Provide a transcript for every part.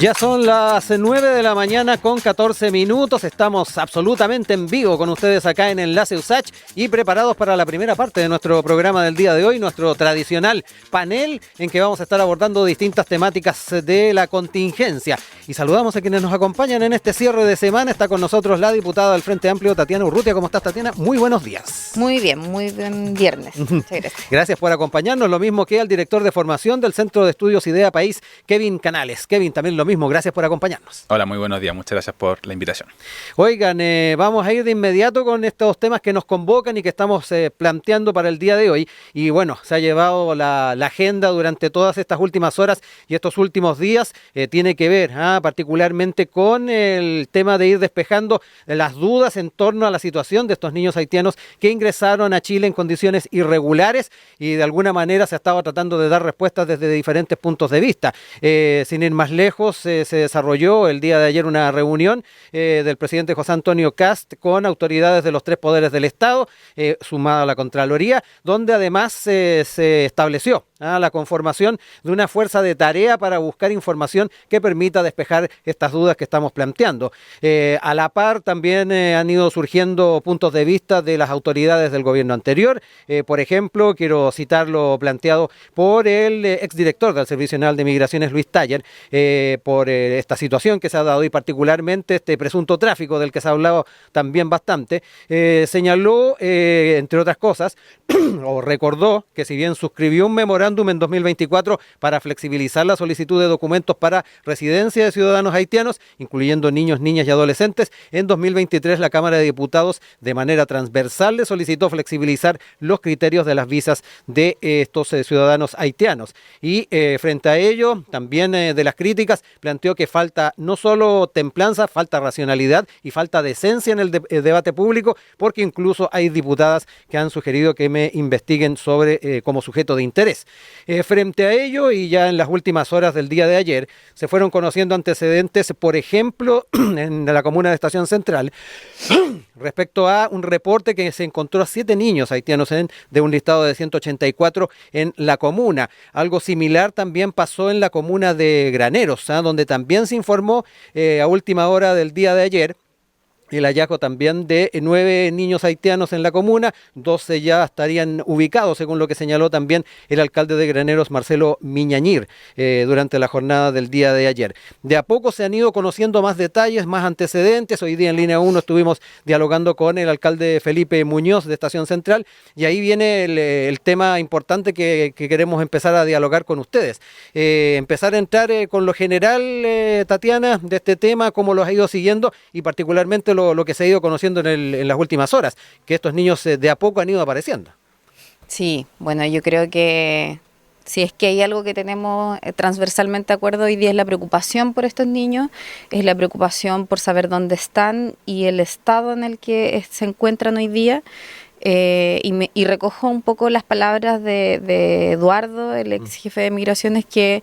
Ya son las 9 de la mañana con 14 minutos. Estamos absolutamente en vivo con ustedes acá en Enlace USACH y preparados para la primera parte de nuestro programa del día de hoy, nuestro tradicional panel en que vamos a estar abordando distintas temáticas de la contingencia. Y saludamos a quienes nos acompañan en este cierre de semana. Está con nosotros la diputada del Frente Amplio, Tatiana Urrutia. ¿Cómo estás, Tatiana? Muy buenos días. Muy buen viernes. Muchas gracias. Gracias por acompañarnos. Lo mismo que al director de formación del Centro de Estudios Idea País, Kevin Canales. Kevin, también lo mismo. Gracias por acompañarnos. Hola, muy buenos días. Muchas gracias por la invitación. Oigan, vamos a ir de inmediato con estos temas que nos convocan y que estamos planteando para el día de hoy. Y bueno, se ha llevado la agenda durante todas estas últimas horas y estos últimos días. Tiene que ver particularmente con el tema de ir despejando las dudas en torno a la situación de estos niños haitianos que ingresaron a Chile en condiciones irregulares y de alguna manera se ha estado tratando de dar respuestas desde diferentes puntos de vista. Sin ir más lejos, se desarrolló el día de ayer una reunión del presidente José Antonio Kast con autoridades de los tres poderes del Estado, sumada a la Contraloría, donde además se estableció la conformación de una fuerza de tarea para buscar información que permita despejar estas dudas que estamos planteando. A la par también han ido surgiendo puntos de vista de las autoridades del gobierno anterior. Por ejemplo, quiero citar lo planteado por el exdirector del Servicio Nacional de Migraciones, Luis Taller, por esta situación que se ha dado y particularmente este presunto tráfico del que se ha hablado también bastante. Señaló, entre otras cosas, o recordó que si bien suscribió un memorándum en 2024 para flexibilizar la solicitud de documentos para residencia de ciudadanos haitianos, incluyendo niños, niñas y adolescentes, en 2023 la Cámara de Diputados de manera transversal le solicitó flexibilizar los criterios de las visas de estos ciudadanos haitianos. Y frente a ello, también de las críticas, planteó que falta no solo templanza, falta racionalidad y falta decencia en el debate público, porque incluso hay diputadas que han sugerido que me investiguen sobre como sujeto de interés. Frente a ello, y ya en las últimas horas del día de ayer, se fueron conociendo antecedentes, por ejemplo, en la comuna de Estación Central, respecto a un reporte que se encontró a 7 niños haitianos de un listado de 184 en la comuna. Algo similar también pasó en la comuna de Graneros, donde también se informó a última hora del día de ayer el hallazgo también de 9 niños haitianos en la comuna. 12 ya estarían ubicados, según lo que señaló también el alcalde de Graneros, Marcelo Miñañir, durante la jornada del día de ayer. De a poco se han ido conociendo más detalles, más antecedentes. Hoy día en Línea 1 estuvimos dialogando con el alcalde Felipe Muñoz de Estación Central y ahí viene el tema importante que queremos empezar a dialogar con ustedes. Empezar a entrar con lo general, Tatiana, de este tema, cómo los ha ido siguiendo y particularmente lo que se ha ido conociendo en las últimas horas, que estos niños de a poco han ido apareciendo. Sí, bueno, yo creo que si es que hay algo que tenemos transversalmente de acuerdo hoy día es la preocupación por estos niños, es la preocupación por saber dónde están y el estado en el que se encuentran hoy día. Y recojo un poco las palabras de Eduardo, el ex jefe de Migraciones, que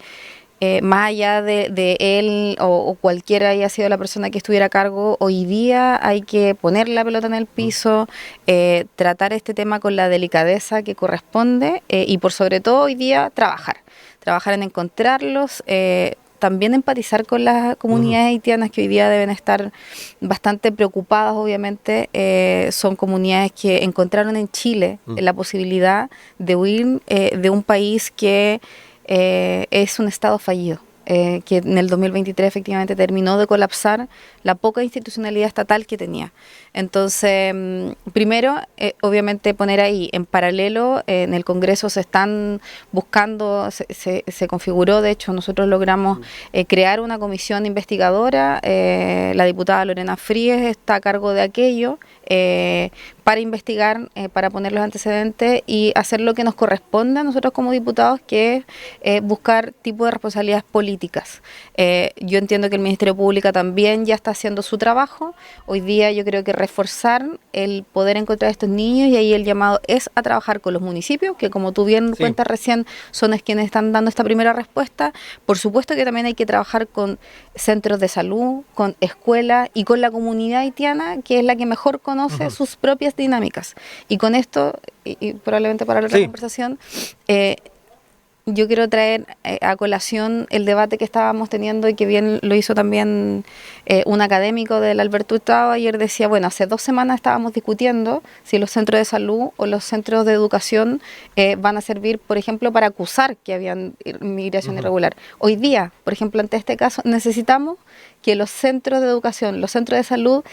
más allá de él o cualquiera haya sido la persona que estuviera a cargo, hoy día hay que poner la pelota en el piso, tratar este tema con la delicadeza que corresponde y por sobre todo hoy día trabajar en encontrarlos, también empatizar con las comunidades haitianas que hoy día deben estar bastante preocupadas, obviamente. Son comunidades que encontraron en Chile la posibilidad de huir de un país que es un estado fallido, que en el 2023 efectivamente terminó de colapsar la poca institucionalidad estatal que tenía. Entonces, primero, obviamente poner ahí en paralelo, en el Congreso se están buscando, se configuró, de hecho nosotros logramos crear una comisión investigadora, la diputada Lorena Fríes está a cargo de aquello, para investigar, para poner los antecedentes y hacer lo que nos corresponde a nosotros como diputados, que es buscar tipo de responsabilidades políticas. Yo entiendo que el Ministerio Público también ya está haciendo su trabajo. Hoy día yo creo que reforzar el poder encontrar a estos niños, y ahí el llamado es a trabajar con los municipios, que como tú bien cuentas recién, son quienes están dando esta primera respuesta. Por supuesto que también hay que trabajar con centros de salud, con escuelas y con la comunidad haitiana, que es la que mejor conoce sus propias dinámicas. Y con esto, y probablemente para la conversación, yo quiero traer a colación el debate que estábamos teniendo y que bien lo hizo también un académico del Alberto Hurtado. Ayer decía, bueno, hace 2 semanas estábamos discutiendo si los centros de salud o los centros de educación van a servir, por ejemplo, para acusar que habían migración irregular. Hoy día, por ejemplo, ante este caso, necesitamos que los centros de educación, los centros de salud,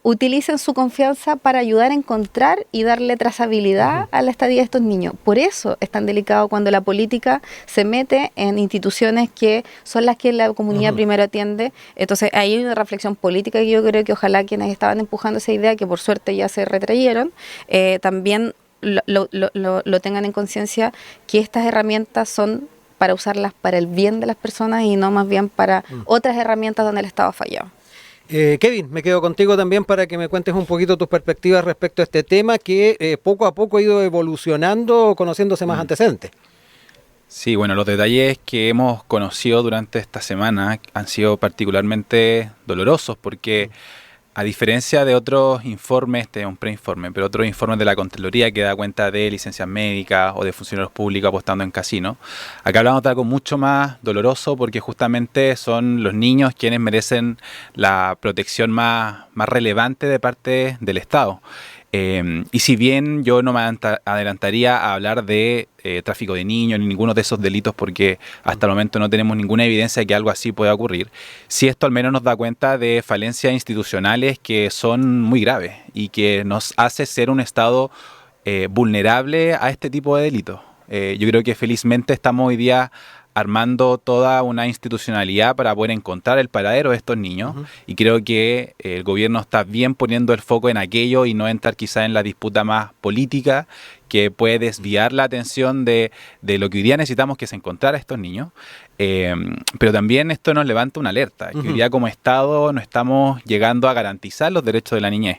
utilicen su confianza para ayudar a encontrar y darle trazabilidad a la estadía de estos niños. Por eso es tan delicado cuando la política se mete en instituciones que son las que la comunidad primero atiende. Entonces hay una reflexión política que yo creo que ojalá quienes estaban empujando esa idea, que por suerte ya se retrayeron, también lo tengan en conciencia, que estas herramientas son para usarlas para el bien de las personas y no más bien para otras herramientas donde el Estado ha fallado. Kevin, me quedo contigo también para que me cuentes un poquito tus perspectivas respecto a este tema que poco a poco ha ido evolucionando, conociéndose más antecedentes. Sí, bueno, los detalles que hemos conocido durante esta semana han sido particularmente dolorosos porque a diferencia de otros informes, este es un preinforme, pero otros informes de la Contraloría que da cuenta de licencias médicas o de funcionarios públicos apostando en casino, acá hablamos de algo mucho más doloroso porque justamente son los niños quienes merecen la protección más relevante de parte del Estado. Y si bien yo no me adelantaría a hablar de tráfico de niños ni ninguno de esos delitos porque hasta el momento no tenemos ninguna evidencia de que algo así pueda ocurrir, sí esto al menos nos da cuenta de falencias institucionales que son muy graves y que nos hace ser un Estado vulnerable a este tipo de delitos. Yo creo que felizmente estamos hoy día armando toda una institucionalidad para poder encontrar el paradero de estos niños y creo que el gobierno está bien poniendo el foco en aquello y no entrar quizá en la disputa más política que puede desviar la atención de lo que hoy día necesitamos, que es encontrar a estos niños. Pero también esto nos levanta una alerta, que hoy día como Estado no estamos llegando a garantizar los derechos de la niñez.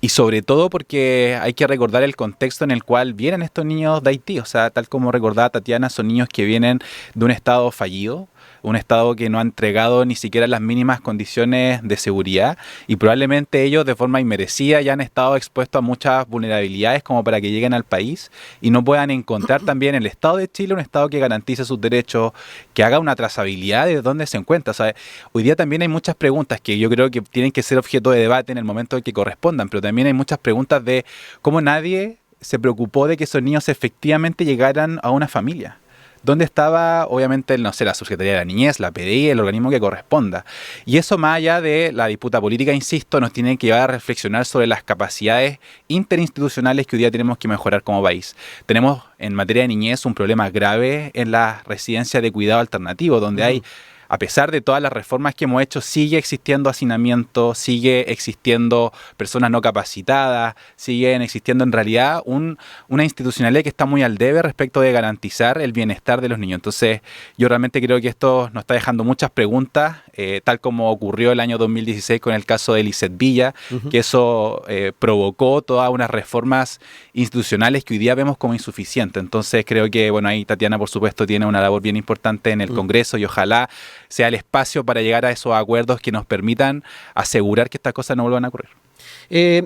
Y sobre todo porque hay que recordar el contexto en el cual vienen estos niños de Haití. O sea, tal como recordaba Tatiana, son niños que vienen de un Estado fallido, un Estado que no ha entregado ni siquiera las mínimas condiciones de seguridad y probablemente ellos de forma inmerecida ya han estado expuestos a muchas vulnerabilidades como para que lleguen al país y no puedan encontrar también el Estado de Chile un Estado que garantice sus derechos, que haga una trazabilidad de dónde se encuentra. O sea, hoy día también hay muchas preguntas que yo creo que tienen que ser objeto de debate en el momento en que correspondan, pero también hay muchas preguntas de cómo nadie se preocupó de que esos niños efectivamente llegaran a una familia. ¿Dónde estaba, obviamente, no sé, la Subsecretaría de la Niñez, la PDI, el organismo que corresponda? Y eso, más allá de la disputa política, insisto, nos tiene que llevar a reflexionar sobre las capacidades interinstitucionales que hoy día tenemos que mejorar como país. Tenemos, en materia de niñez, un problema grave en las residencias de cuidado alternativo, donde hay, a pesar de todas las reformas que hemos hecho, sigue existiendo hacinamiento, sigue existiendo personas no capacitadas, siguen existiendo en realidad una institucionalidad que está muy al debe respecto de garantizar el bienestar de los niños. Entonces, yo realmente creo que esto nos está dejando muchas preguntas, tal como ocurrió el año 2016 con el caso de Lisset Villa, que eso provocó todas unas reformas institucionales que hoy día vemos como insuficientes. Entonces, creo que, bueno, ahí Tatiana, por supuesto, tiene una labor bien importante en el Congreso y ojalá sea el espacio para llegar a esos acuerdos que nos permitan asegurar que estas cosas no vuelvan a ocurrir.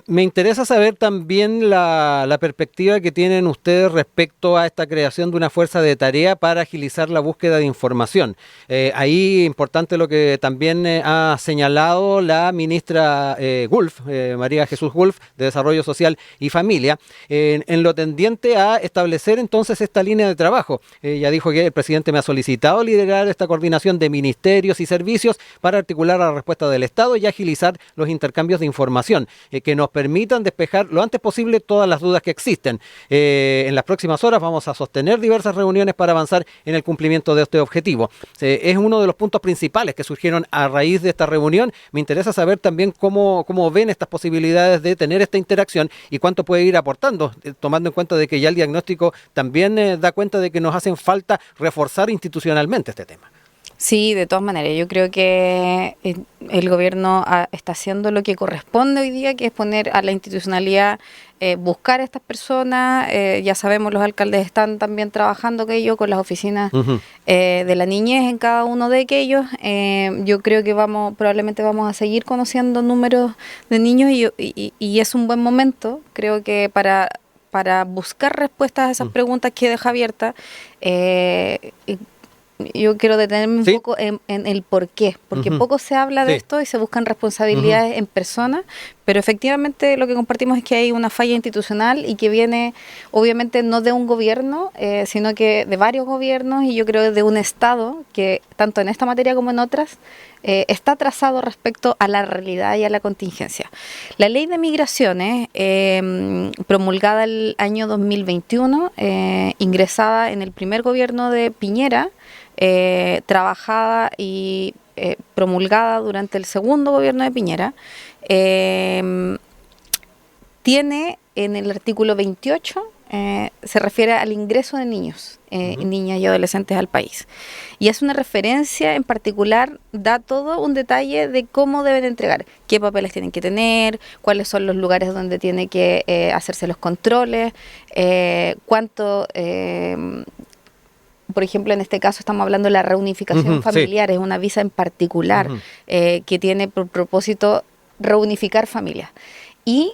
Me interesa saber también la perspectiva que tienen ustedes respecto a esta creación de una fuerza de tarea para agilizar la búsqueda de información. Ahí importante lo que también ha señalado la ministra Wulf, María Jesús Wulf, de Desarrollo Social y Familia, en lo tendiente a establecer entonces esta línea de trabajo. Ella dijo que el presidente me ha solicitado liderar esta coordinación de ministerios y servicios para articular la respuesta del Estado y agilizar los intercambios de información que nos permitan despejar lo antes posible todas las dudas que existen. En las próximas horas vamos a sostener diversas reuniones para avanzar en el cumplimiento de este objetivo. Es uno de los puntos principales que surgieron a raíz de esta reunión. Me interesa saber también cómo ven estas posibilidades de tener esta interacción y cuánto puede ir aportando, tomando en cuenta de que ya el diagnóstico también da cuenta de que nos hacen falta reforzar institucionalmente este tema. Sí, de todas maneras, yo creo que el gobierno está haciendo lo que corresponde hoy día, que es poner a la institucionalidad, buscar a estas personas. Ya sabemos, los alcaldes están también trabajando con las oficinas de la niñez en cada uno de aquellos. Yo creo que probablemente vamos a seguir conociendo números de niños y es un buen momento, creo que para para buscar respuestas a esas preguntas que deja abiertas. Yo quiero detenerme un poco en el por qué, porque poco se habla de esto y se buscan responsabilidades en personas, pero efectivamente lo que compartimos es que hay una falla institucional y que viene obviamente no de un gobierno, sino que de varios gobiernos, y yo creo de un Estado que tanto en esta materia como en otras está atrasado respecto a la realidad y a la contingencia. La ley de migraciones, promulgada el año 2021, ingresada en el primer gobierno de Piñera, trabajada y promulgada durante el segundo gobierno de Piñera, tiene en el artículo 28, se refiere al ingreso de niños, niñas y adolescentes al país. Y es una referencia en particular, da todo un detalle de cómo deben entregar, qué papeles tienen que tener, cuáles son los lugares donde tiene que hacerse los controles, cuánto... por ejemplo, en este caso estamos hablando de la reunificación familiar, es una visa en particular que tiene por propósito reunificar familias. Y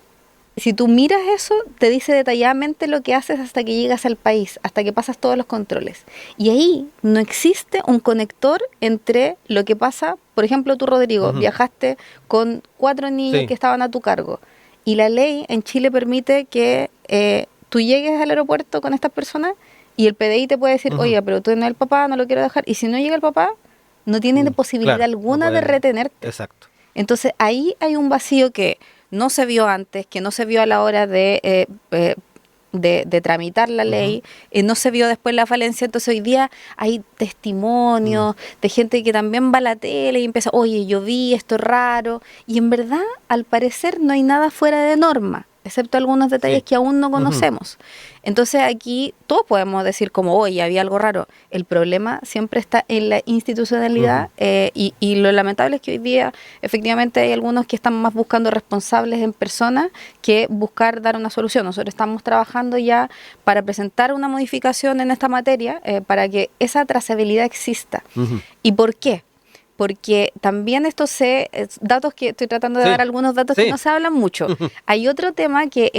si tú miras eso, te dice detalladamente lo que haces hasta que llegas al país, hasta que pasas todos los controles. Y ahí no existe un conector entre lo que pasa, por ejemplo, tú, Rodrigo, viajaste con 4 niños que estaban a tu cargo. Y la ley en Chile permite que tú llegues al aeropuerto con estas personas y el PDI te puede decir, oye, pero tú no eres el papá, no lo quiero dejar. Y si no llega el papá, no tiene posibilidad alguna de retenerte. Exacto. Entonces ahí hay un vacío que no se vio antes, que no se vio a la hora de tramitar la ley, no se vio después la falencia. Entonces hoy día hay testimonios de gente que también va a la tele y empieza, oye, yo vi esto raro, y en verdad, al parecer, no hay nada fuera de norma, excepto algunos detalles que aún no conocemos. Entonces aquí todos podemos decir como, oye, había algo raro. El problema siempre está en la institucionalidad y lo lamentable es que hoy día efectivamente hay algunos que están más buscando responsables en personas que buscar dar una solución. Nosotros estamos trabajando ya para presentar una modificación en esta materia para que esa trazabilidad exista. ¿Y por qué? Porque también datos que estoy tratando de dar algunos datos que no se hablan mucho. Hay otro tema que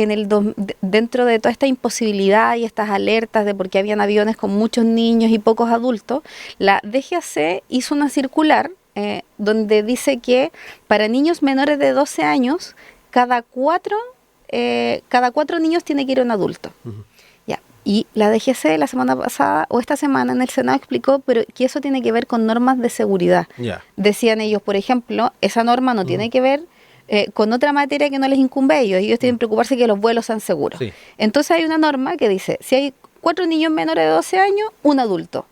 dentro de toda esta imposibilidad y estas alertas de por qué habían aviones con muchos niños y pocos adultos, la DGAC hizo una circular donde dice que para niños menores de 12 años, cada cuatro niños tiene que ir un adulto. Y la DGC la semana pasada o esta semana en el Senado explicó pero que eso tiene que ver con normas de seguridad. Decían ellos, por ejemplo, esa norma no tiene que ver con otra materia que no les incumbe a ellos. Ellos tienen que preocuparse que los vuelos sean seguros. Entonces hay una norma que dice, si hay 4 niños menores de 12 años, un adulto.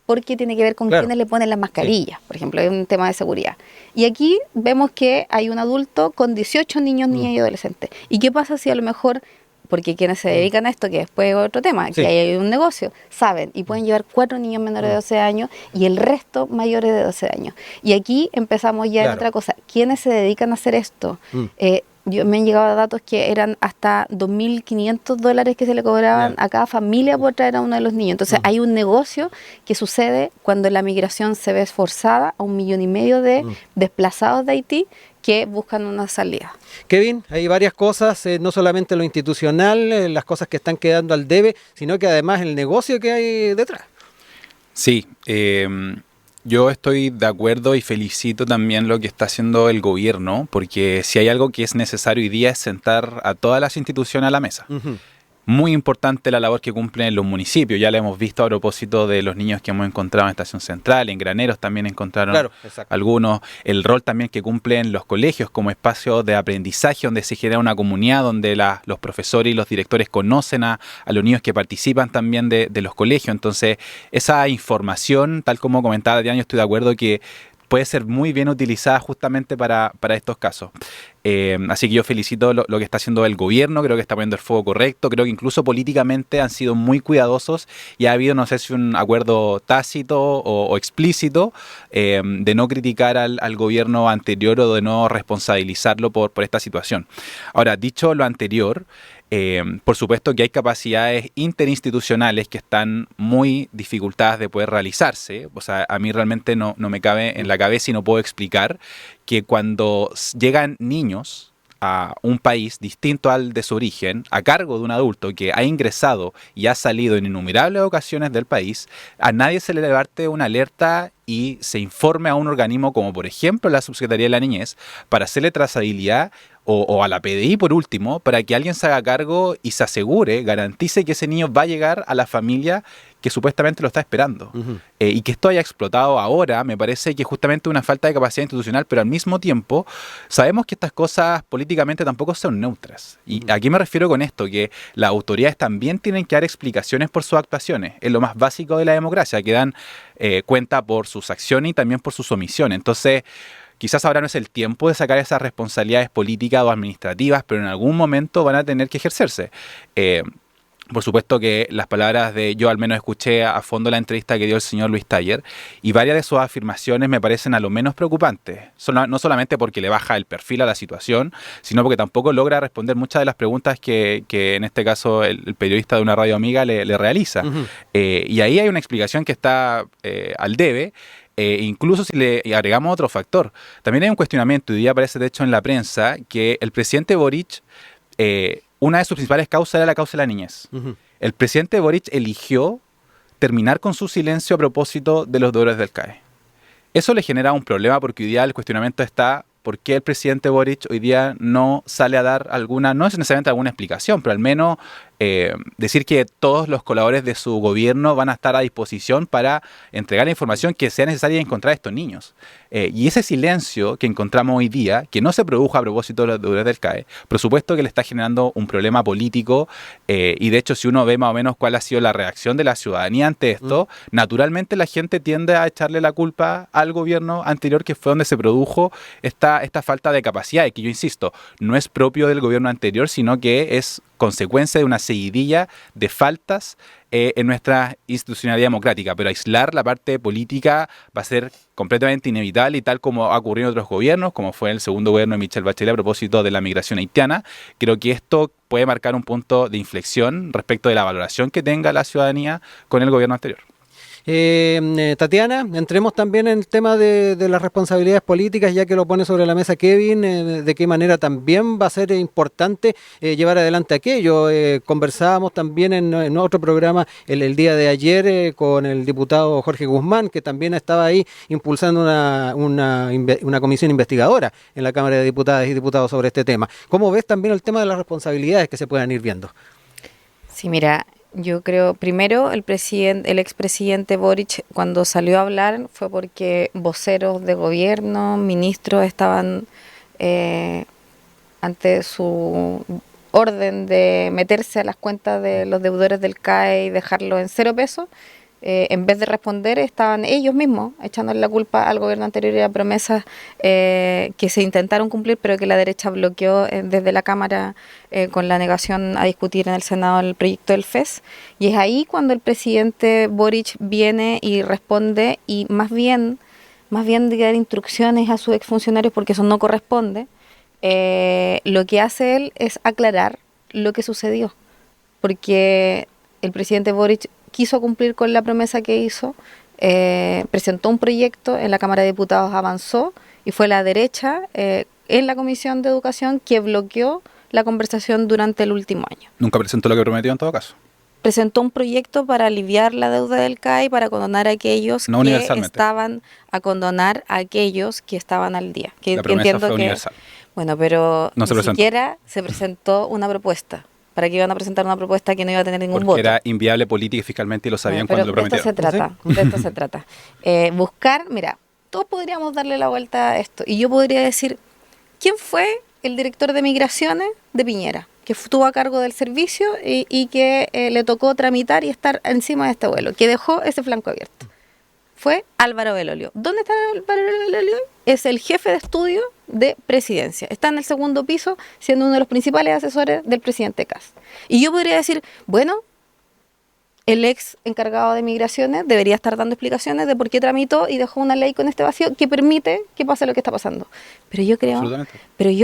Porque tiene que ver con quiénes le ponen las mascarillas, por ejemplo, es un tema de seguridad. Y aquí vemos que hay un adulto con 18 niños, niñas y adolescentes. ¿Y qué pasa si a lo mejor... Porque quienes se dedican a esto, que después es otro tema, que hay un negocio, saben, y pueden llevar 4 niños menores de 12 años y el resto mayores de 12 años. Y aquí empezamos ya en otra cosa. ¿Quiénes se dedican a hacer esto? Me han llegado datos que eran hasta $2.500 que se le cobraban a cada familia por traer a uno de los niños. Entonces hay un negocio que sucede cuando la migración se ve esforzada a 1,5 millones de desplazados de Haití que buscan una salida. Kevin, hay varias cosas, no solamente lo institucional, las cosas que están quedando al debe, sino que además el negocio que hay detrás. Sí, yo estoy de acuerdo y felicito también lo que está haciendo el gobierno, porque si hay algo que es necesario hoy día es sentar a todas las instituciones a la mesa. Muy importante la labor que cumplen los municipios, ya la hemos visto a propósito de los niños que hemos encontrado en Estación Central, en Graneros también encontraron algunos, el rol también que cumplen los colegios como espacio de aprendizaje donde se genera una comunidad, donde los profesores y los directores conocen a los niños que participan también de los colegios. Entonces esa información, tal como comentaba Diana, yo estoy de acuerdo que puede ser muy bien utilizada justamente para estos casos. Así que yo felicito lo que está haciendo el gobierno, creo que está poniendo el fuego correcto, creo que incluso políticamente han sido muy cuidadosos y ha habido, no sé si un acuerdo tácito o explícito de no criticar al gobierno anterior o de no responsabilizarlo por esta situación. Ahora, dicho lo anterior, por supuesto que hay capacidades interinstitucionales que están muy dificultadas de poder realizarse. O sea, a mí realmente no me cabe en la cabeza y no puedo explicar que cuando llegan niños a un país distinto al de su origen, a cargo de un adulto que ha ingresado y ha salido en innumerables ocasiones del país, a nadie se le levante una alerta y se informe a un organismo como por ejemplo la Subsecretaría de la Niñez para hacerle trazabilidad o a la PDI por último, para que alguien se haga cargo y se asegure, garantice que ese niño va a llegar a la familia que supuestamente lo está esperando. Y que esto haya explotado ahora me parece que es justamente una falta de capacidad institucional, pero al mismo tiempo sabemos que estas cosas políticamente tampoco son neutras. Y aquí me refiero con esto, que las autoridades también tienen que dar explicaciones por sus actuaciones. Es lo más básico de la democracia, que dan cuenta por sus acciones y también por sus omisiones. Entonces, quizás ahora no es el tiempo de sacar esas responsabilidades políticas o administrativas, pero en algún momento van a tener que ejercerse. Por supuesto que las palabras yo al menos escuché a fondo la entrevista que dio el señor Luis Taller y varias de sus afirmaciones me parecen a lo menos preocupantes. No solamente porque le baja el perfil a la situación, sino porque tampoco logra responder muchas de las preguntas que en este caso el periodista de una radio amiga le realiza. Y ahí hay una explicación que está al debe. Incluso si le agregamos otro factor, también hay un cuestionamiento, hoy día aparece de hecho en la prensa, que el presidente Boric, una de sus principales causas era la causa de la niñez. El presidente Boric eligió terminar con su silencio a propósito de los deudores del CAE. Eso le genera un problema porque hoy día el cuestionamiento está por qué el presidente Boric hoy día no sale a dar alguna, no es necesariamente alguna explicación, pero al menos decir que todos los colaboradores de su gobierno van a estar a disposición para entregar la información que sea necesaria encontrar a estos niños. Y ese silencio que encontramos hoy día, que no se produjo a propósito de los deudores del CAE, por supuesto que le está generando un problema político y de hecho si uno ve más o menos cuál ha sido la reacción de la ciudadanía ante esto, naturalmente la gente tiende a echarle la culpa al gobierno anterior, que fue donde se produjo esta falta de capacidad, y que yo insisto, no es propio del gobierno anterior, sino que es consecuencia de una seguidilla de faltas en nuestra institucionalidad democrática, pero aislar la parte política va a ser completamente inevitable, y tal como ha ocurrido en otros gobiernos, como fue el segundo gobierno de Michelle Bachelet a propósito de la migración haitiana, creo que esto puede marcar un punto de inflexión respecto de la valoración que tenga la ciudadanía con el gobierno anterior. Tatiana, entremos también en el tema de las responsabilidades políticas, ya que lo pone sobre la mesa Kevin, de qué manera también va a ser importante llevar adelante aquello. Conversábamos también en otro programa el día de ayer con el diputado Jorge Guzmán, que también estaba ahí impulsando una comisión investigadora en la Cámara de Diputadas y Diputados sobre este tema. ¿Cómo ves también el tema de las responsabilidades que se puedan ir viendo? Sí, mira, yo creo, primero, el expresidente Boric, cuando salió a hablar, fue porque voceros de gobierno, ministros, estaban ante su orden de meterse a las cuentas de los deudores del CAE y dejarlo en 0 pesos. En vez de responder, estaban ellos mismos echándole la culpa al gobierno anterior y a promesas que se intentaron cumplir, pero que la derecha bloqueó desde la Cámara con la negación a discutir en el Senado el proyecto del FES. Y es ahí cuando el presidente Boric viene y responde, y más bien de dar instrucciones a sus exfuncionarios, porque eso no corresponde, lo que hace él es aclarar lo que sucedió, porque el presidente Boric quiso cumplir con la promesa que hizo, presentó un proyecto, en la Cámara de Diputados avanzó, y fue la derecha en la Comisión de Educación que bloqueó la conversación durante el último año. Nunca presentó lo que prometió en todo caso. Presentó un proyecto para aliviar la deuda del CAE, para condonar a aquellos no que estaban a condonar a aquellos que estaban al día. Que la promesa entiendo fue que, universal. bueno, pero no ni siquiera se presentó una propuesta. ¿Para qué iban a presentar una propuesta que no iba a tener ningún voto? Porque era inviable política y fiscalmente, y lo sabían cuando lo prometieron. De esto se trata. Buscar, mira, todos podríamos darle la vuelta a esto. Y yo podría decir, ¿quién fue el director de migraciones de Piñera? Que estuvo a cargo del servicio y que le tocó tramitar y estar encima de este vuelo, que dejó ese flanco abierto. Fue Álvaro Belolio. ¿Dónde está Álvaro Belolio? Es el jefe de estudio de presidencia. Está en el 2º piso, siendo uno de los principales asesores del presidente Kast. Y yo podría decir, bueno, el ex encargado de migraciones debería estar dando explicaciones de por qué tramitó y dejó una ley con este vacío que permite que pase lo que está pasando. Pero yo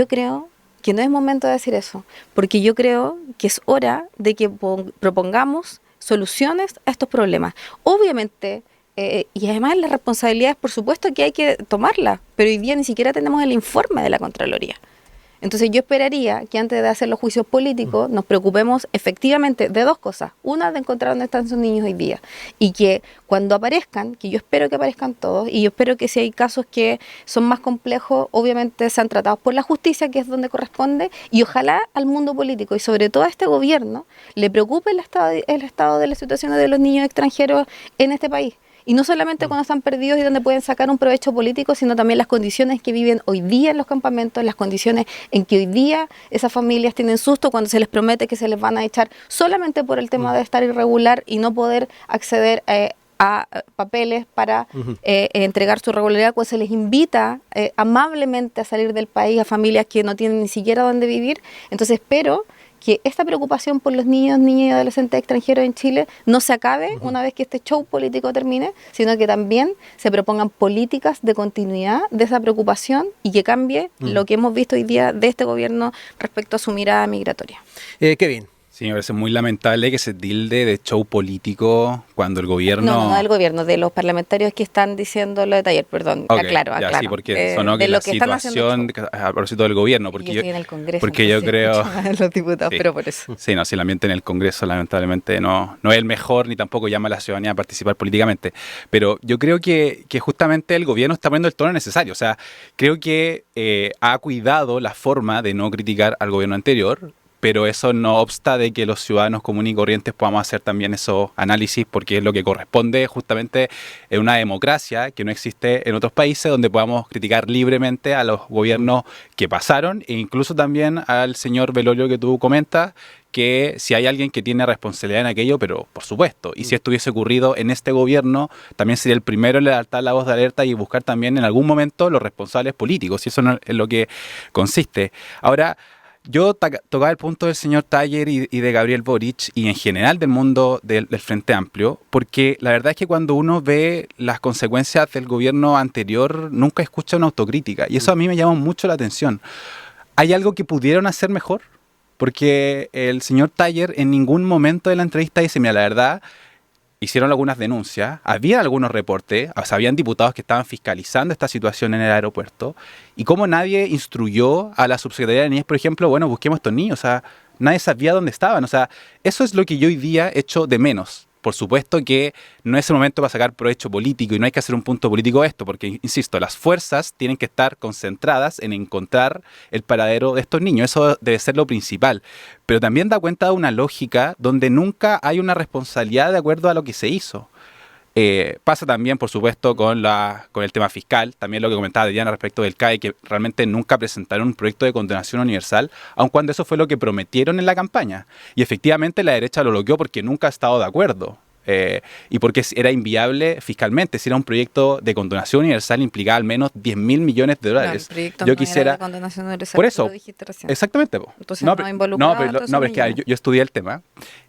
creo que no es momento de decir eso, porque yo creo que es hora de que propongamos soluciones a estos problemas. Obviamente, y además las responsabilidades, por supuesto que hay que tomarlas, pero hoy día ni siquiera tenemos el informe de la Contraloría. Entonces yo esperaría que antes de hacer los juicios políticos nos preocupemos efectivamente de dos cosas. Una, de encontrar dónde están sus niños hoy día. Y que cuando aparezcan, que yo espero que aparezcan todos, y yo espero que si hay casos que son más complejos, obviamente sean tratados por la justicia, que es donde corresponde, y ojalá al mundo político y sobre todo a este gobierno le preocupe el estado de las situaciones de los niños extranjeros en este país. Y no solamente cuando están perdidos y donde pueden sacar un provecho político, sino también las condiciones que viven hoy día en los campamentos, las condiciones en que hoy día esas familias tienen susto cuando se les promete que se les van a echar solamente por el tema de estar irregular y no poder acceder a papeles para entregar su regularidad, pues se les invita amablemente a salir del país a familias que no tienen ni siquiera dónde vivir. Entonces espero que esta preocupación por los niños, niñas y adolescentes extranjeros en Chile no se acabe una vez que este show político termine, sino que también se propongan políticas de continuidad de esa preocupación y que cambie lo que hemos visto hoy día de este gobierno respecto a su mirada migratoria. Kevin. Sí, me parece muy lamentable que se tilde de show político cuando el gobierno... No del gobierno, de los parlamentarios que están diciendo lo de Taller, perdón, okay, aclaro. Sí, porque sonó que la situación a propósito del gobierno, porque yo estoy en el Congreso, porque yo creo... los diputados, sí, pero por eso. Sí, no, si el ambiente en el Congreso lamentablemente no es el mejor, ni tampoco llama a la ciudadanía a participar políticamente, pero yo creo que justamente el gobierno está poniendo el tono necesario, o sea, creo que ha cuidado la forma de no criticar al gobierno anterior, pero eso no obsta de que los ciudadanos comunes y corrientes podamos hacer también esos análisis, porque es lo que corresponde justamente en una democracia que no existe en otros países, donde podamos criticar libremente a los gobiernos que pasaron, e incluso también al señor Belolio que tú comentas, que si hay alguien que tiene responsabilidad en aquello, pero por supuesto, y si esto hubiese ocurrido en este gobierno, también sería el primero en levantar la voz de alerta y buscar también en algún momento los responsables políticos, y eso no es lo que consiste. Ahora, yo tocaba el punto del señor Taller y de Gabriel Boric y en general del mundo del Frente Amplio, porque la verdad es que cuando uno ve las consecuencias del gobierno anterior, nunca escucha una autocrítica, y eso a mí me llama mucho la atención. ¿Hay algo que pudieron hacer mejor? Porque el señor Taller en ningún momento de la entrevista dice, mira, la verdad... Hicieron algunas denuncias, había algunos reportes, o sea, habían diputados que estaban fiscalizando esta situación en el aeropuerto, y como nadie instruyó a la subsecretaría de Niñez, por ejemplo, bueno, busquemos a estos niños, o sea, nadie sabía dónde estaban, o sea, eso es lo que yo hoy día echo de menos. Por supuesto que no es el momento para sacar provecho político y no hay que hacer un punto político de esto, porque, insisto, las fuerzas tienen que estar concentradas en encontrar el paradero de estos niños. Eso debe ser lo principal. Pero también da cuenta de una lógica donde nunca hay una responsabilidad de acuerdo a lo que se hizo. Pasa también, por supuesto, con el tema fiscal, también lo que comentaba Diana respecto del CAE, que realmente nunca presentaron un proyecto de condonación universal, aun cuando eso fue lo que prometieron en la campaña. Y efectivamente la derecha lo bloqueó porque nunca ha estado de acuerdo. Y porque era inviable fiscalmente. Si era un proyecto de condonación universal, implicaba al menos 10.000 millones de dólares. No, el proyecto yo no quisiera... era de condonación universal, por eso, lo dijiste recién. Exactamente. Entonces no involucraba pero es que yo estudié el tema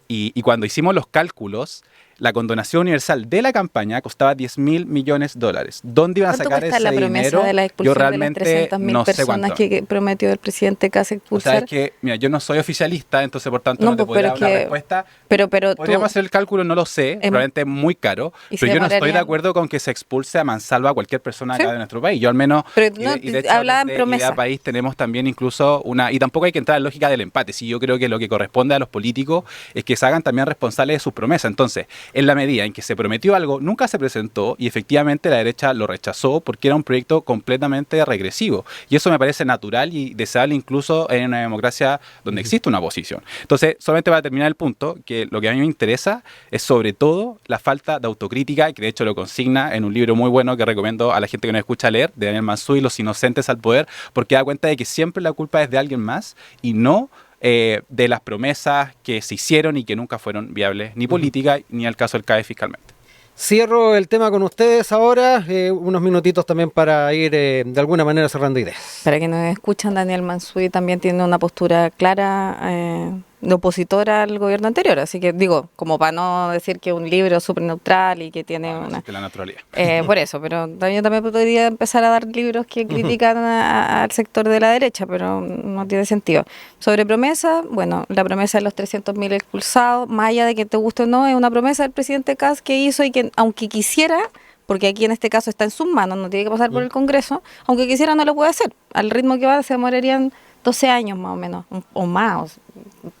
y cuando hicimos los cálculos, la condonación universal de la campaña costaba 10.000 millones de dólares. ¿Dónde iban a sacar ese la promesa dinero? de la expulsión Yo realmente de las 300.000 no sé personas cuánto. que prometió el presidente Kast expulsar? O sea, es que, mira, yo no soy oficialista, entonces por tanto no te podría dar una respuesta. Pero podríamos hacer el cálculo, no lo sé, probablemente es muy caro, pero yo no estoy de acuerdo con que se expulse a mansalva a cualquier persona acá de nuestro país. Yo al menos, y de hecho, hablaba en promesa. Idea País tenemos también incluso y tampoco hay que entrar en la lógica del empate. Sí, yo creo que lo que corresponde a los políticos es que se hagan también responsables de sus promesas. Entonces, en la medida en que se prometió algo, nunca se presentó y efectivamente la derecha lo rechazó porque era un proyecto completamente regresivo. Y eso me parece natural y deseable incluso en una democracia donde existe una oposición. Entonces, solamente para terminar el punto, que lo que a mí me interesa es sobre todo la falta de autocrítica, que de hecho lo consigna en un libro muy bueno que recomiendo a la gente que nos escucha leer, de Daniel Mansuy, Los inocentes al poder, porque da cuenta de que siempre la culpa es de alguien más y no de las promesas que se hicieron y que nunca fueron viables, ni política, ni al caso del CAE fiscalmente. Cierro el tema con ustedes ahora, unos minutitos también para ir de alguna manera cerrando ideas. Para que nos escuchan, Daniel Mansuy también tiene una postura clara de opositora al gobierno anterior, así que digo, como para no decir que un libro súper neutral y que tiene una... la naturalidad. Por eso, pero yo también podría empezar a dar libros que critican al sector de la derecha, pero no tiene sentido. Sobre promesa, bueno, la promesa de los 300.000 expulsados, más allá de que te guste o no, es una promesa del presidente Kast que hizo y que aunque quisiera, porque aquí en este caso está en sus manos, no tiene que pasar por el Congreso, aunque quisiera no lo puede hacer. Al ritmo que va se demorarían 12 años más o menos, o más,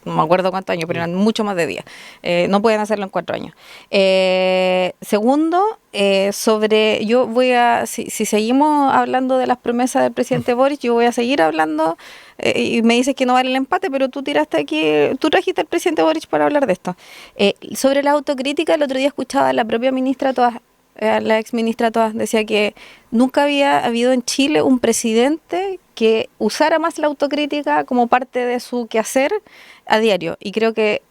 no me acuerdo cuántos años, pero eran mucho más de 10. No pueden hacerlo en 4 años. Segundo, si seguimos hablando de las promesas del presidente Boric, yo voy a seguir hablando, y me dices que no vale el empate, pero tú trajiste al presidente Boric para hablar de esto. Sobre la autocrítica, el otro día escuchaba a la propia ministra Toas, la ex ministra Toas, decía que nunca había habido en Chile un presidente que usara más la autocrítica como parte de su quehacer a diario. Y creo que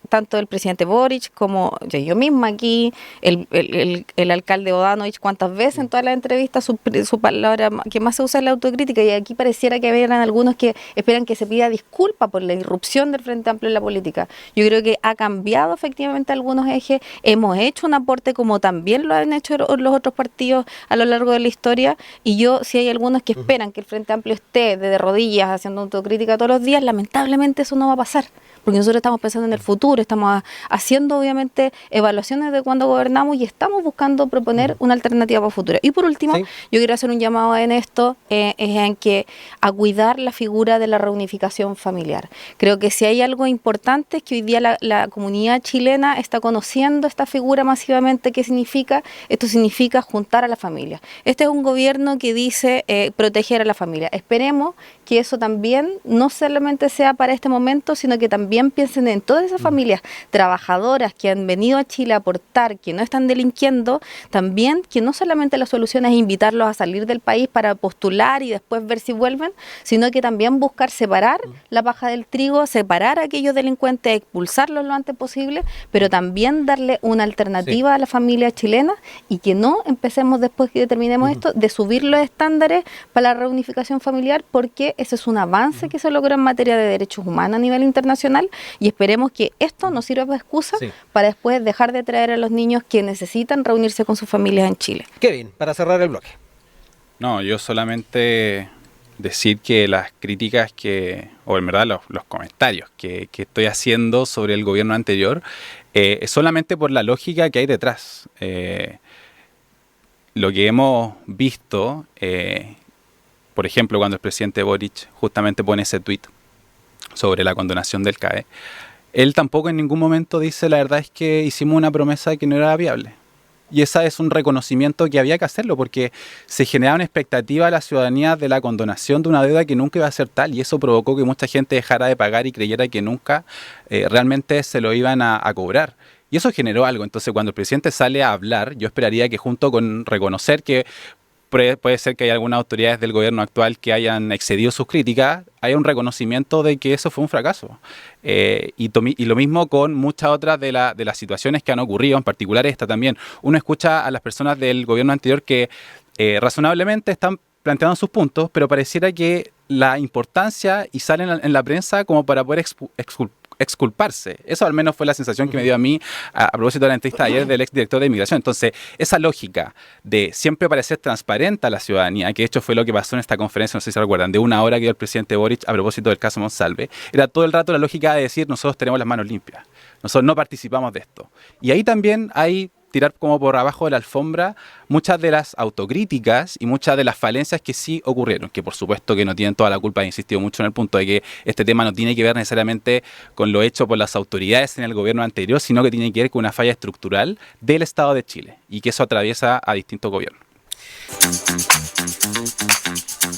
tanto el presidente Boric como yo misma aquí, el alcalde Bodanovich, cuántas veces en todas las entrevistas su palabra que más se usa es la autocrítica, y aquí pareciera que habían algunos que esperan que se pida disculpa por la irrupción del Frente Amplio en la política. Yo creo que ha cambiado efectivamente algunos ejes, hemos hecho un aporte como también lo han hecho los otros partidos a lo largo de la historia, y si hay algunos que esperan que el Frente Amplio esté de rodillas haciendo autocrítica todos los días, lamentablemente eso no va a pasar, porque nosotros estamos pensando en el futuro, estamos haciendo obviamente evaluaciones de cuando gobernamos y estamos buscando proponer una alternativa para el futuro. Y por último, yo quiero hacer un llamado en esto, es en que a cuidar la figura de la reunificación familiar. Creo que si hay algo importante es que hoy día la comunidad chilena está conociendo esta figura masivamente. ¿Qué significa? Esto significa juntar a la familia. Este es un gobierno que dice proteger a la familia. Esperemos que eso también no solamente sea para este momento, sino que también piensen en todas esas familias trabajadoras que han venido a Chile a aportar, que no están delinquiendo, también que no solamente la solución es invitarlos a salir del país para postular y después ver si vuelven, sino que también buscar separar la paja del trigo, separar a aquellos delincuentes, expulsarlos lo antes posible, pero también darle una alternativa a la familia chilena, y que no empecemos, después que terminemos esto, de subir los estándares para la reunificación familiar, porque ese es un avance que se logró en materia de derechos humanos a nivel internacional, y esperemos que esto no sirva de excusa para después dejar de traer a los niños que necesitan reunirse con sus familias en Chile. Kevin, para cerrar el bloque. No, yo solamente decir que las críticas o en verdad los comentarios que estoy haciendo sobre el gobierno anterior, es solamente por la lógica que hay detrás. Lo que hemos visto, por ejemplo, cuando el presidente Boric justamente pone ese tuit sobre la condonación del CAE, él tampoco en ningún momento dice: la verdad es que hicimos una promesa que no era viable. Y esa es un reconocimiento que había que hacerlo, porque se generaba una expectativa a la ciudadanía de la condonación de una deuda que nunca iba a ser tal, y eso provocó que mucha gente dejara de pagar y creyera que nunca realmente se lo iban a cobrar. Y eso generó algo. Entonces, cuando el presidente sale a hablar, yo esperaría que, junto con reconocer que puede ser que hay algunas autoridades del gobierno actual que hayan excedido sus críticas, haya un reconocimiento de que eso fue un fracaso. Y lo mismo con muchas otras de las situaciones que han ocurrido, en particular esta también. Uno escucha a las personas del gobierno anterior que razonablemente están planteando sus puntos, pero pareciera que la importancia, y salen en la prensa como para poder exculparse. Eso al menos fue la sensación que me dio a mí a propósito de la entrevista de ayer del exdirector de Inmigración. Entonces, esa lógica de siempre parecer transparente a la ciudadanía, que de hecho fue lo que pasó en esta conferencia, no sé si se recuerdan, de 1 hora que dio el presidente Boric a propósito del caso Monsalve, era todo el rato la lógica de decir: nosotros tenemos las manos limpias, nosotros no participamos de esto. Y ahí también hay tirar como por abajo de la alfombra muchas de las autocríticas y muchas de las falencias que sí ocurrieron, que por supuesto que no tienen toda la culpa. He insistido mucho en el punto de que este tema no tiene que ver necesariamente con lo hecho por las autoridades en el gobierno anterior, sino que tiene que ver con una falla estructural del Estado de Chile, y que eso atraviesa a distintos gobiernos.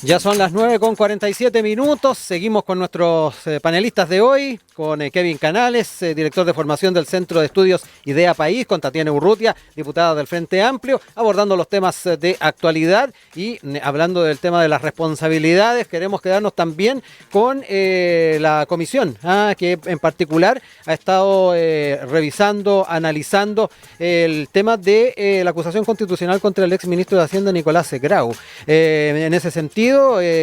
Ya son las 9:47. Seguimos con nuestros panelistas de hoy, con Kevin Canales, director de formación del Centro de Estudios Idea País, con Tatiana Urrutia, diputada del Frente Amplio, abordando los temas de actualidad y hablando del tema de las responsabilidades. Queremos quedarnos también con la comisión, que en particular ha estado revisando, analizando el tema de la acusación constitucional contra el exministro de Hacienda, Nicolás Grau. En ese sentido,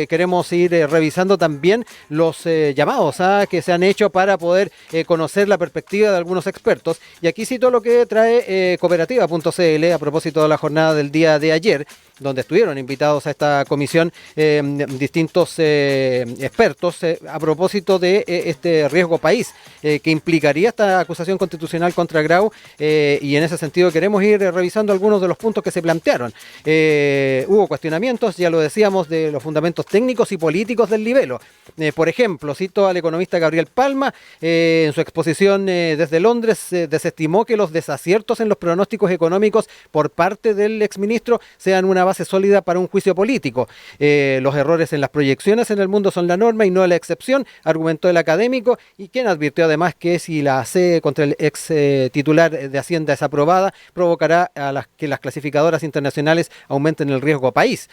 queremos ir revisando también los llamados que se han hecho para poder conocer la perspectiva de algunos expertos. Y aquí cito lo que trae cooperativa.cl a propósito de la jornada del día de ayer. donde estuvieron invitados a esta comisión distintos expertos a propósito de este riesgo país que implicaría esta acusación constitucional contra Grau, y en ese sentido queremos ir revisando algunos de los puntos que se plantearon. Hubo cuestionamientos, ya lo decíamos, de los fundamentos técnicos y políticos del libelo. Por ejemplo, cito al economista Gabriel Palma, en su exposición desde Londres, desestimó que los desaciertos en los pronósticos económicos por parte del exministro sean una base sólida para un juicio político. Los errores en las proyecciones en el mundo son la norma y no la excepción, argumentó el académico, y quien advirtió además que si la AC contra el ex titular de Hacienda es aprobada, provocará que las clasificadoras internacionales aumenten el riesgo país.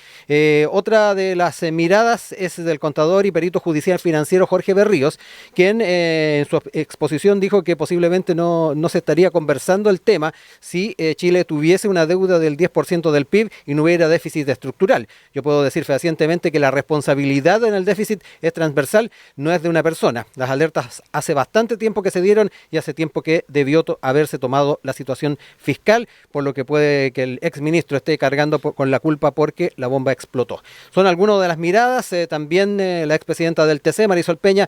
Otra de las miradas es del contador y perito judicial financiero Jorge Berríos, quien en su exposición dijo que posiblemente no se estaría conversando el tema si Chile tuviese una deuda del 10% del PIB y no hubiera déficit estructural. Yo puedo decir fehacientemente que la responsabilidad en el déficit es transversal, no es de una persona. Las alertas hace bastante tiempo que se dieron y hace tiempo que debió haberse tomado la situación fiscal, por lo que puede que el exministro esté cargando con la culpa porque la bomba explotó. Son algunas de las miradas. También la expresidenta del TC, Marisol Peña,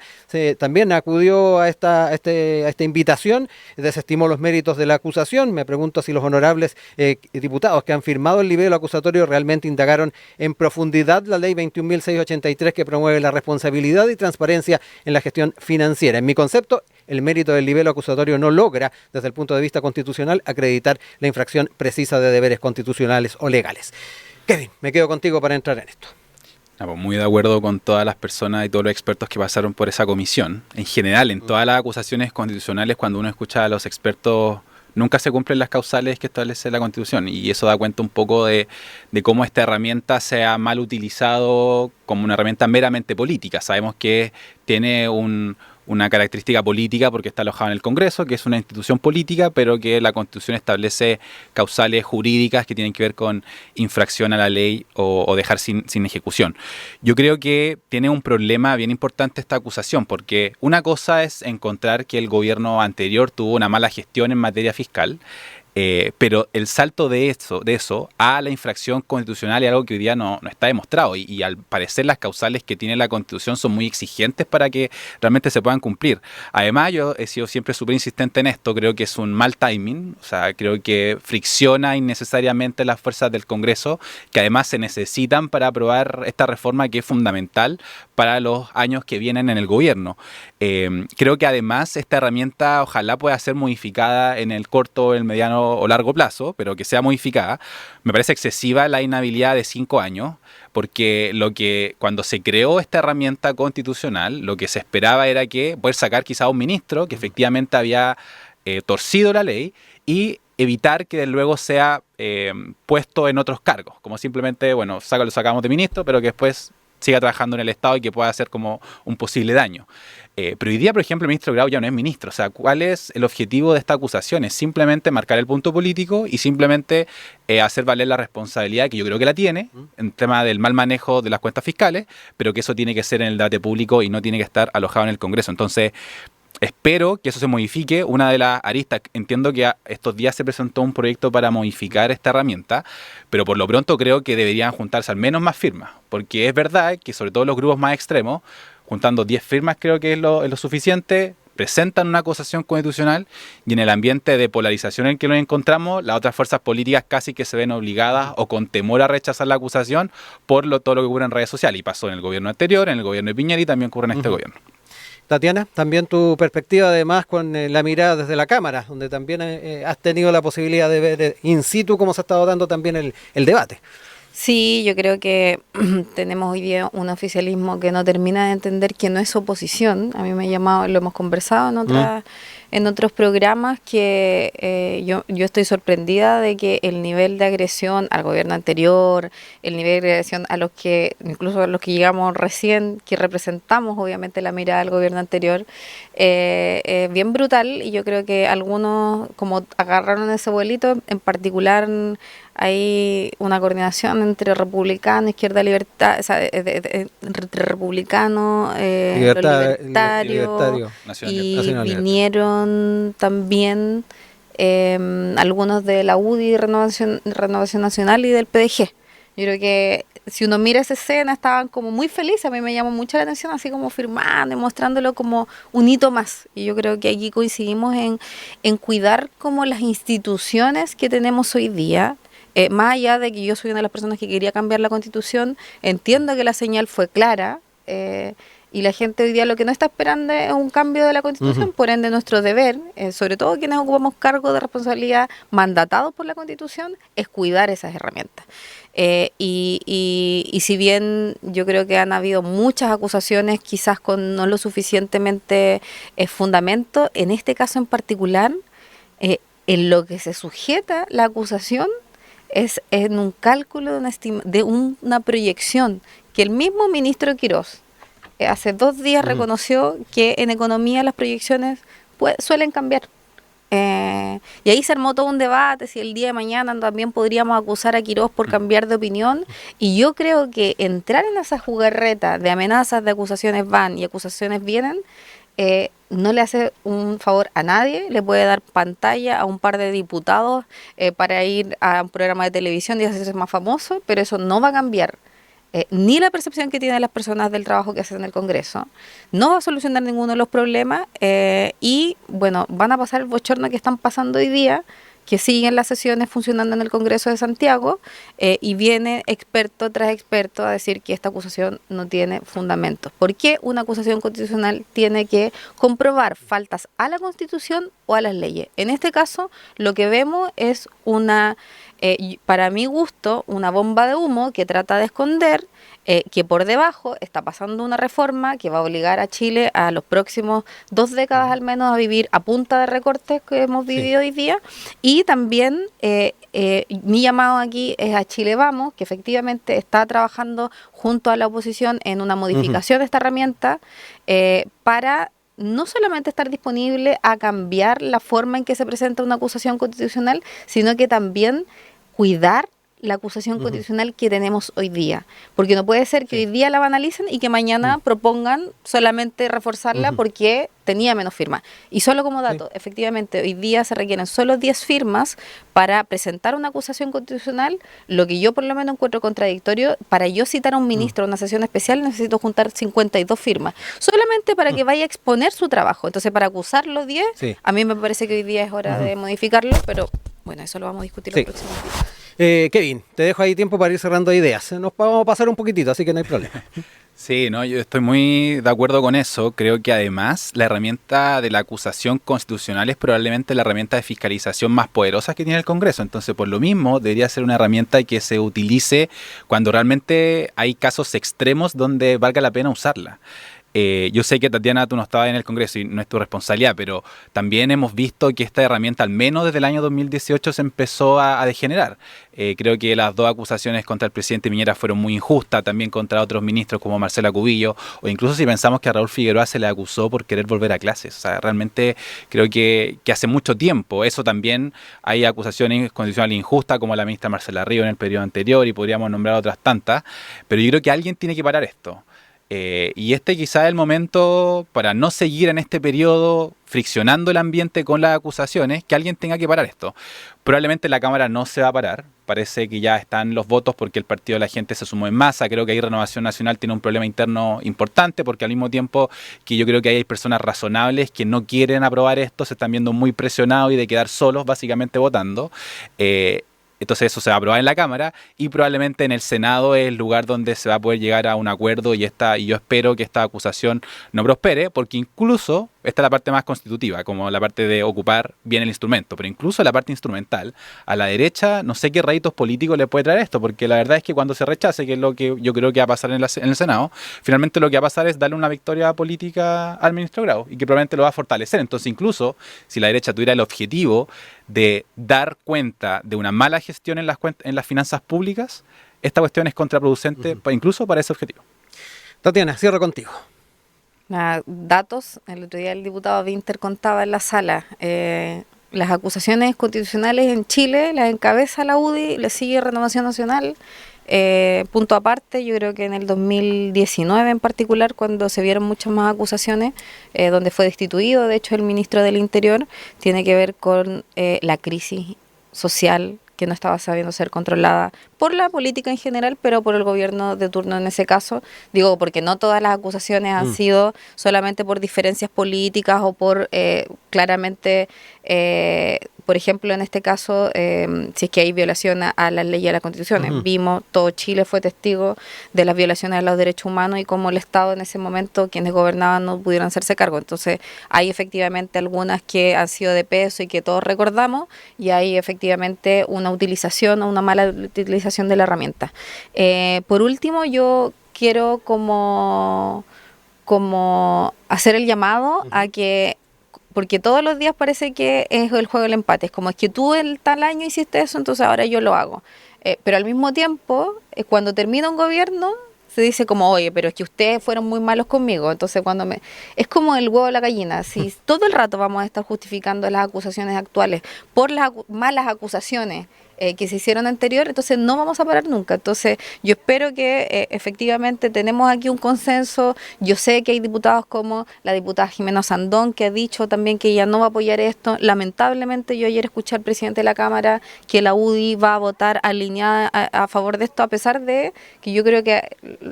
también acudió a esta invitación, desestimó los méritos de la acusación. Me pregunto si los honorables diputados que han firmado el libelo acusatorio realmente indagaron en profundidad la ley 21.683 que promueve la responsabilidad y transparencia en la gestión financiera. En mi concepto, el mérito del libelo acusatorio no logra, desde el punto de vista constitucional, acreditar la infracción precisa de deberes constitucionales o legales. Kevin, me quedo contigo para entrar en esto. Muy de acuerdo con todas las personas y todos los expertos que pasaron por esa comisión. En general, en todas las acusaciones constitucionales, cuando uno escucha a los expertos, nunca se cumplen las causales que establece la Constitución, y eso da cuenta un poco de cómo esta herramienta se ha mal utilizado como una herramienta meramente política. Sabemos que tiene una característica política porque está alojado en el Congreso, que es una institución política, pero que la Constitución establece causales jurídicas que tienen que ver con infracción a la ley o dejar sin ejecución. Yo creo que tiene un problema bien importante esta acusación, porque una cosa es encontrar que el gobierno anterior tuvo una mala gestión en materia fiscal, pero el salto de eso a la infracción constitucional es algo que hoy día no está demostrado, y al parecer las causales que tiene la Constitución son muy exigentes para que realmente se puedan cumplir. Además, yo he sido siempre súper insistente en esto, creo que es un mal timing, o sea, creo que fricciona innecesariamente las fuerzas del Congreso, que además se necesitan para aprobar esta reforma que es fundamental para los años que vienen en el gobierno. Creo que además esta herramienta ojalá pueda ser modificada en el corto, el mediano o largo plazo, pero que sea modificada. Me parece excesiva la inhabilidad de 5 años, porque cuando se creó esta herramienta constitucional, lo que se esperaba era que poder sacar quizá a un ministro que efectivamente había torcido la ley y evitar que luego sea puesto en otros cargos, como simplemente, bueno, lo sacamos de ministro, pero que después siga trabajando en el Estado y que pueda hacer como un posible daño. Pero hoy día, por ejemplo, el ministro Grau ya no es ministro. O sea, ¿cuál es el objetivo de esta acusación? Es simplemente marcar el punto político y simplemente hacer valer la responsabilidad, que yo creo que la tiene, en tema del mal manejo de las cuentas fiscales, pero que eso tiene que ser en el debate público y no tiene que estar alojado en el Congreso. Entonces, espero que eso se modifique. Una de las aristas, entiendo que estos días se presentó un proyecto para modificar esta herramienta, pero por lo pronto creo que deberían juntarse al menos más firmas, porque es verdad que sobre todo los grupos más extremos, juntando 10 firmas creo que es lo suficiente, presentan una acusación constitucional, y en el ambiente de polarización en el que nos encontramos, las otras fuerzas políticas casi que se ven obligadas o con temor a rechazar la acusación por todo lo que ocurre en redes sociales, y pasó en el gobierno anterior, en el gobierno de Piñera, y también ocurre en este gobierno. Tatiana, también tu perspectiva además con la mirada desde la Cámara, donde también has tenido la posibilidad de ver in situ cómo se ha estado dando también el debate. Sí, yo creo que tenemos hoy día un oficialismo que no termina de entender que no es oposición. A mí me ha llamado, lo hemos conversado en otros programas, que yo estoy sorprendida de que el nivel de agresión al gobierno anterior, el nivel de agresión incluso a los que llegamos recién, que representamos obviamente la mirada del gobierno anterior, es bien brutal, y yo creo que algunos como agarraron ese vuelito. En particular hay una coordinación entre republicanos, izquierda, libertad, o sea, entre republicanos, los libertarios, y vinieron también algunos de la UDI, Renovación Nacional, y del PDG. Yo creo que si uno mira esa escena, estaban como muy felices. A mí me llamó mucho la atención, así como firmando y mostrándolo como un hito más. Y yo creo que aquí coincidimos en cuidar como las instituciones que tenemos hoy día. Más allá de que yo soy una de las personas que quería cambiar la Constitución, entiendo que la señal fue clara. Y la gente hoy día lo que no está esperando es un cambio de la Constitución, por ende nuestro deber, sobre todo quienes ocupamos cargos de responsabilidad mandatados por la Constitución, es cuidar esas herramientas. Y si bien yo creo que han habido muchas acusaciones, quizás con no lo suficientemente fundamento, en este caso en particular, en lo que se sujeta la acusación es en un cálculo de una proyección que el mismo ministro Quirós hace 2 días reconoció que en economía las proyecciones suelen cambiar. Y ahí se armó todo un debate si el día de mañana también podríamos acusar a Quirós por cambiar de opinión, y yo creo que entrar en esa jugarreta de amenazas, de acusaciones van y acusaciones vienen, no le hace un favor a nadie, le puede dar pantalla a un par de diputados para ir a un programa de televisión y hacerse más famoso, pero eso no va a cambiar ni la percepción que tienen las personas del trabajo que hacen en el Congreso, no va a solucionar ninguno de los problemas, y bueno, van a pasar el bochorno que están pasando hoy día, que siguen las sesiones funcionando en el Congreso de Santiago, y viene experto tras experto a decir que esta acusación no tiene fundamentos. ¿Por qué una acusación constitucional tiene que comprobar faltas a la Constitución o a las leyes? En este caso, lo que vemos es para mi gusto, una bomba de humo que trata de esconder que por debajo está pasando una reforma que va a obligar a Chile a los próximos 2 décadas al menos a vivir a punta de recortes que hemos vivido hoy día. Y también mi llamado aquí es a Chile Vamos, que efectivamente está trabajando junto a la oposición en una modificación de esta herramienta para no solamente estar disponible a cambiar la forma en que se presenta una acusación constitucional, sino que también cuidar la acusación constitucional que tenemos hoy día. Porque no puede ser que hoy día la banalicen y que mañana propongan solamente reforzarla porque tenía menos firmas. Y solo como dato, efectivamente, hoy día se requieren solo 10 firmas para presentar una acusación constitucional, lo que yo por lo menos encuentro contradictorio. Para yo citar a un ministro en una sesión especial necesito juntar 52 firmas, solamente para que vaya a exponer su trabajo. Entonces, para acusar los 10, a mí me parece que hoy día es hora de modificarlo, pero bueno, eso lo vamos a discutir los próximos días. Kevin, te dejo ahí tiempo para ir cerrando ideas. Nos vamos a pasar un poquitito, así que no hay problema. Sí, no, yo estoy muy de acuerdo con eso. Creo que además la herramienta de la acusación constitucional es probablemente la herramienta de fiscalización más poderosa que tiene el Congreso. Entonces, por lo mismo, debería ser una herramienta que se utilice cuando realmente hay casos extremos donde valga la pena usarla. Yo sé que, Tatiana, tú no estabas en el Congreso y no es tu responsabilidad, pero también hemos visto que esta herramienta, al menos desde el año 2018, se empezó a degenerar. Creo que las 2 acusaciones contra el presidente Piñera fueron muy injustas, también contra otros ministros como Marcela Cubillo, o incluso si pensamos que a Raúl Figueroa se le acusó por querer volver a clases. O sea, realmente creo que hace mucho tiempo, eso también, hay acusaciones constitucionales injustas como la ministra Marcela Ríos en el periodo anterior, y podríamos nombrar otras tantas, pero yo creo que alguien tiene que parar esto. Y quizá es el momento para no seguir en este periodo friccionando el ambiente con las acusaciones, que alguien tenga que parar esto. Probablemente la Cámara no se va a parar, parece que ya están los votos porque el Partido de la Gente se sumó en masa. Creo que ahí Renovación Nacional tiene un problema interno importante, porque al mismo tiempo que yo creo que hay personas razonables que no quieren aprobar esto, se están viendo muy presionados y de quedar solos básicamente votando. Entonces eso se va a aprobar en la Cámara, y probablemente en el Senado es el lugar donde se va a poder llegar a un acuerdo, y yo espero que esta acusación no prospere, porque incluso esta es la parte más constitutiva, como la parte de ocupar bien el instrumento, pero incluso la parte instrumental, a la derecha no sé qué réditos políticos le puede traer esto, porque la verdad es que cuando se rechace, que es lo que yo creo que va a pasar en el Senado, finalmente lo que va a pasar es darle una victoria política al ministro Grau, y que probablemente lo va a fortalecer. Entonces, incluso si la derecha tuviera el objetivo de dar cuenta de una mala gestión en las finanzas públicas, esta cuestión es contraproducente incluso para ese objetivo. Tatiana, cierro contigo. Datos, el otro día el diputado Winter contaba en la sala, las acusaciones constitucionales en Chile las encabeza la UDI, le sigue Renovación Nacional. Punto aparte, yo creo que en el 2019 en particular, cuando se vieron muchas más acusaciones, donde fue destituido de hecho el ministro del Interior, tiene que ver con la crisis social que no estaba sabiendo ser controlada por la política en general, pero por el gobierno de turno en ese caso. Digo, porque no todas las acusaciones han sido solamente por diferencias políticas o por claramente, por ejemplo, en este caso, si es que hay violación a las leyes y a las constituciones. Vimos, todo Chile fue testigo de las violaciones a los derechos humanos y cómo el Estado en ese momento, quienes gobernaban, no pudieron hacerse cargo. Entonces, hay efectivamente algunas que han sido de peso y que todos recordamos, y hay efectivamente una utilización o una mala utilización de la herramienta. Por último, yo quiero como hacer el llamado a que, porque todos los días parece que es el juego del empate, es como es que tú el tal año hiciste eso, entonces ahora yo lo hago. Pero al mismo tiempo, cuando termina un gobierno, se dice como, oye, pero es que ustedes fueron muy malos conmigo. Entonces, es como el huevo de la gallina. Si todo el rato vamos a estar justificando las acusaciones actuales por las malas acusaciones que se hicieron anterior, entonces no vamos a parar nunca. Entonces, yo espero que efectivamente tenemos aquí un consenso. Yo sé que hay diputados como la diputada Jimena Sandón, que ha dicho también que ella no va a apoyar esto. Lamentablemente, yo ayer escuché al presidente de la Cámara que la UDI va a votar alineada a favor de esto, a pesar de que yo creo que,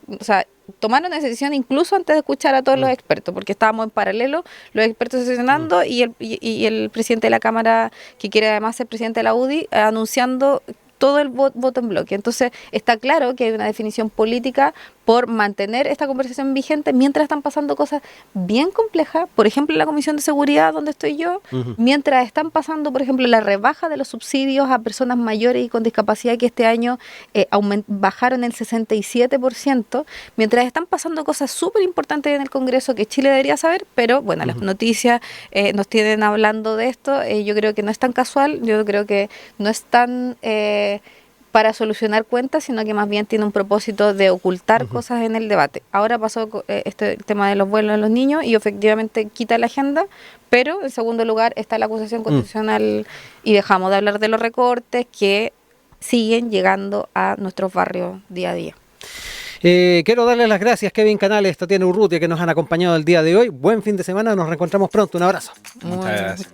o sea, tomaron una decisión incluso antes de escuchar a todos los expertos, porque estábamos en paralelo, los expertos sesionando y el presidente de la Cámara, que quiere además ser presidente de la UDI, anunciando todo el voto en bloque. Entonces, está claro que hay una definición política por mantener esta conversación vigente mientras están pasando cosas bien complejas, por ejemplo, en la Comisión de Seguridad, donde estoy yo, mientras están pasando, por ejemplo, la rebaja de los subsidios a personas mayores y con discapacidad, que este año bajaron el 67%, mientras están pasando cosas súper importantes en el Congreso que Chile debería saber, pero bueno, las noticias nos tienen hablando de esto. Yo creo que no es tan casual, yo creo que no es tan para solucionar cuentas, sino que más bien tiene un propósito de ocultar cosas en el debate. Ahora pasó el tema de los vuelos de los niños y efectivamente quita la agenda, pero en segundo lugar está la acusación constitucional y dejamos de hablar de los recortes que siguen llegando a nuestros barrios día a día. Quiero darles las gracias, Kevin Canales, Tatiana Urrutia, que nos han acompañado el día de hoy. Buen fin de semana, nos reencontramos pronto. Un abrazo. Muchas gracias.